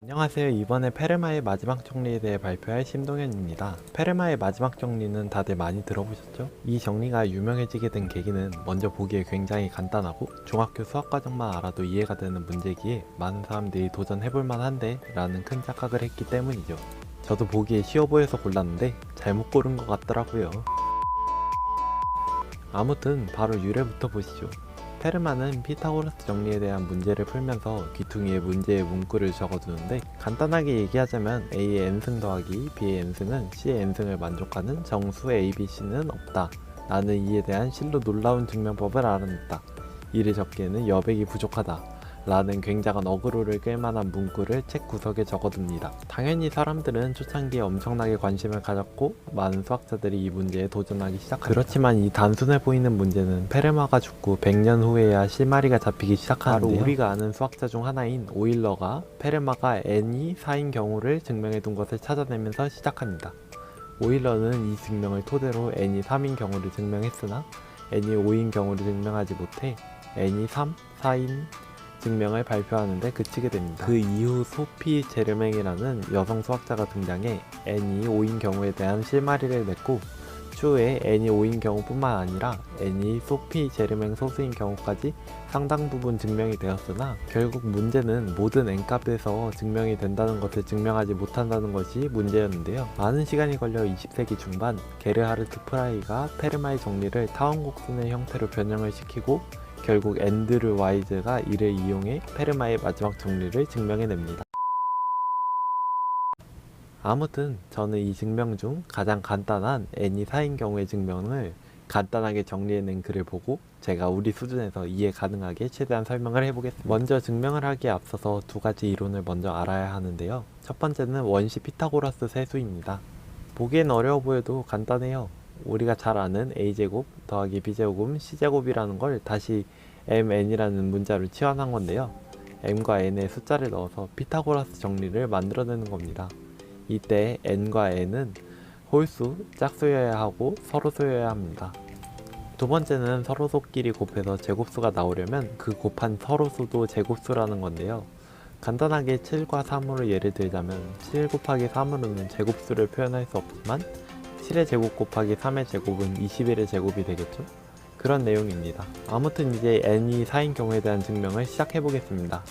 안녕하세요. 이번에 페르마의 마지막 정리에 대해 발표할 심동현입니다. 페르마의 마지막 정리는 다들 많이 들어보셨죠? 이 정리가 유명해지게 된 계기는 먼저 보기에 굉장히 간단하고 중학교 수학과정만 알아도 이해가 되는 문제기에 많은 사람들이 도전해볼 만한데 라는 큰 착각을 했기 때문이죠. 저도 보기에 쉬워 보여서 골랐는데 잘못 고른 것 같더라고요. 아무튼 바로 유래부터 보시죠. 페르마는 피타고라스 정리에 대한 문제를 풀면서 귀퉁이에 문제의 문구를 적어두는데, 간단하게 얘기하자면 A의 n승 더하기 B의 n승은 C의 n승을 만족하는 정수 ABC는 없다 라는 이에 대한 실로 놀라운 증명법을 알아냈다. 이를 적기에는 여백이 부족하다 라는 굉장한 어그로를 끌만한 문구를 책 구석에 적어둡니다. 당연히 사람들은 초창기에 엄청나게 관심을 가졌고 많은 수학자들이 이 문제에 도전하기 시작합니다. 그렇지만 이 단순해 보이는 문제는 페르마가 죽고 100년 후에야 실마리가 잡히기 시작하는데요. 바로 우리가 아는 수학자 중 하나인 오일러가 페르마가 n이 4인 경우를 증명해둔 것을 찾아내면서 시작합니다. 오일러는 이 증명을 토대로 n이 3인 경우를 증명했으나 n이 5인 경우를 증명하지 못해 n이 3, 4인 증명을 발표하는데 그치게 됩니다. 그 이후 소피 제르맹이라는 여성 수학자가 등장해 n이 5인 경우에 대한 실마리를 냈고, 추후에 n이 5인 경우뿐만 아니라 n이 소피 제르맹 소수인 경우까지 상당 부분 증명이 되었으나 결국 문제는 모든 n값에서 증명이 된다는 것을 증명하지 못한다는 것이 문제였는데요. 많은 시간이 걸려 20세기 중반 게르하르트 프라이가 페르마의 정리를 타원곡선의 형태로 변형을 시키고 결국 앤드류 와이즈가 이를 이용해 페르마의 마지막 정리를 증명해냅니다. 아무튼 저는 이 증명 중 가장 간단한 n이 4인 경우의 증명을 간단하게 정리해낸 글을 보고 제가 우리 수준에서 이해 가능하게 최대한 설명을 해보겠습니다. 먼저 증명을 하기에 앞서서 두 가지 이론을 먼저 알아야 하는데요. 첫 번째는 원시 피타고라스 세수입니다. 보기엔 어려워 보여도 간단해요. 우리가 잘 아는 a제곱 더하기 b제곱은 c제곱이라는 걸 다시 mn이라는 문자로 치환한 건데요. m과 n의 숫자를 넣어서 피타고라스 정리를 만들어내는 겁니다. 이때 n과 n은 홀수, 짝수여야 하고 서로수여야 합니다. 두 번째는 서로수끼리 곱해서 제곱수가 나오려면 그 곱한 서로수도 제곱수라는 건데요. 간단하게 7과 3으로 예를 들자면 7 곱하기 3으로는 제곱수를 표현할 수 없지만 7의 제곱 곱하기 3의 제곱은 21의 제곱이 되겠죠? 그런 내용입니다. 아무튼 이제 n이 4인 경우에 대한 증명을 시작해 보겠습니다.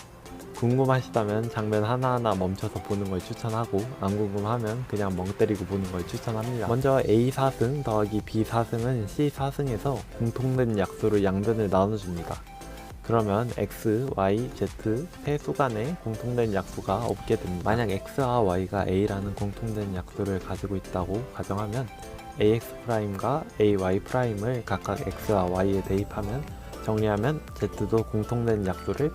궁금하시다면 장면 하나하나 멈춰서 보는 걸 추천하고, 안 궁금하면 그냥 멍 때리고 보는 걸 추천합니다. 먼저 a 4승 더하기 b 4승은 c 4승에서 공통된 약수로 양변을 나눠줍니다. 그러면 x, y, z 세 수 간에 공통된 약수가 없게 됩니다. 만약 x와 y가 a라는 공통된 약수를 가지고 있다고 가정하면 ax'과 ay'을 각각 x와 y에 대입하면 정리하면 z도 공통된 약수를.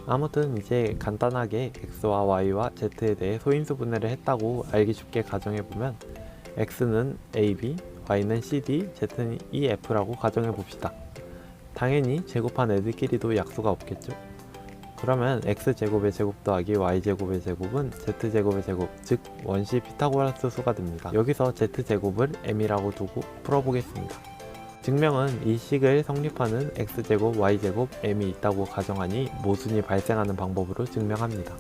아무튼 이제 간단하게 x와 y와 z에 대해 소인수 분해를 했다고 알기 쉽게 가정해보면 x는 ab, y는 cd, z는 ef라고 가정해봅시다. 당연히 제곱한 애들끼리도 약수가 없겠죠? 그러면 x제곱의 제곱 더하기 y제곱의 제곱은 z제곱의 제곱, 즉 원시 피타고라스 수가 됩니다. 여기서 z제곱을 m이라고 두고 풀어보겠습니다. 증명은 이 식을 성립하는 x제곱, y제곱, m이 있다고 가정하니 모순이 발생하는 방법으로 증명합니다.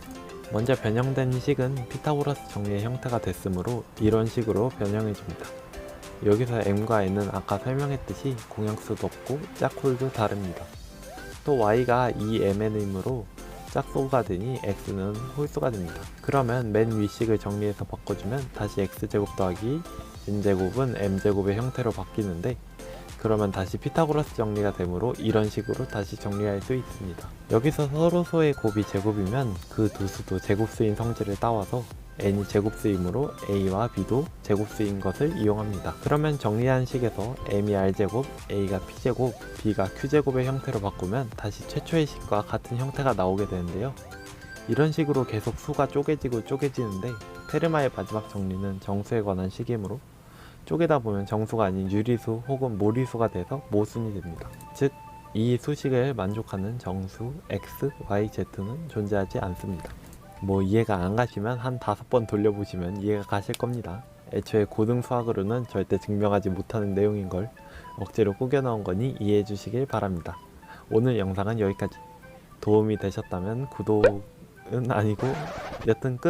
먼저 변형된 식은 피타고라스 정리의 형태가 됐으므로 이런 식으로 변형해줍니다. 여기서 m과 n은 아까 설명했듯이 공약수도 없고 짝수도 다릅니다. 또 y가 2mn이므로 짝수가 되니 x는 홀수가 됩니다. 그러면 맨 윗식을 정리해서 바꿔주면 다시 x제곱 더하기 n제곱은 m제곱의 형태로 바뀌는데, 그러면 다시 피타고라스 정리가 되므로 이런 식으로 다시 정리할 수 있습니다. 여기서 서로소의 곱이 제곱이면 그 두 수도 제곱수인 성질을 따와서 n이 제곱수이므로 a와 b도 제곱수인 것을 이용합니다. 그러면 정리한 식에서 m이 r제곱, a가 p제곱, b가 q제곱의 형태로 바꾸면 다시 최초의 식과 같은 형태가 나오게 되는데요. 이런 식으로 계속 수가 쪼개지고 쪼개지는데 페르마의 마지막 정리는 정수에 관한 식이므로 쪼개다 보면 정수가 아닌 유리수 혹은 모리수가 돼서 모순이 됩니다. 즉, 이 수식을 만족하는 정수 x, y, z는 존재하지 않습니다. 뭐 이해가 안 가시면 한 5번 돌려보시면 이해가 가실 겁니다. 애초에 고등 수학으로는 절대 증명하지 못하는 내용인 걸 억지로 꾸겨 넣은 거니 이해해 주시길 바랍니다. 오늘 영상은 여기까지. 도움이 되셨다면 구독 아니고 여튼 끝.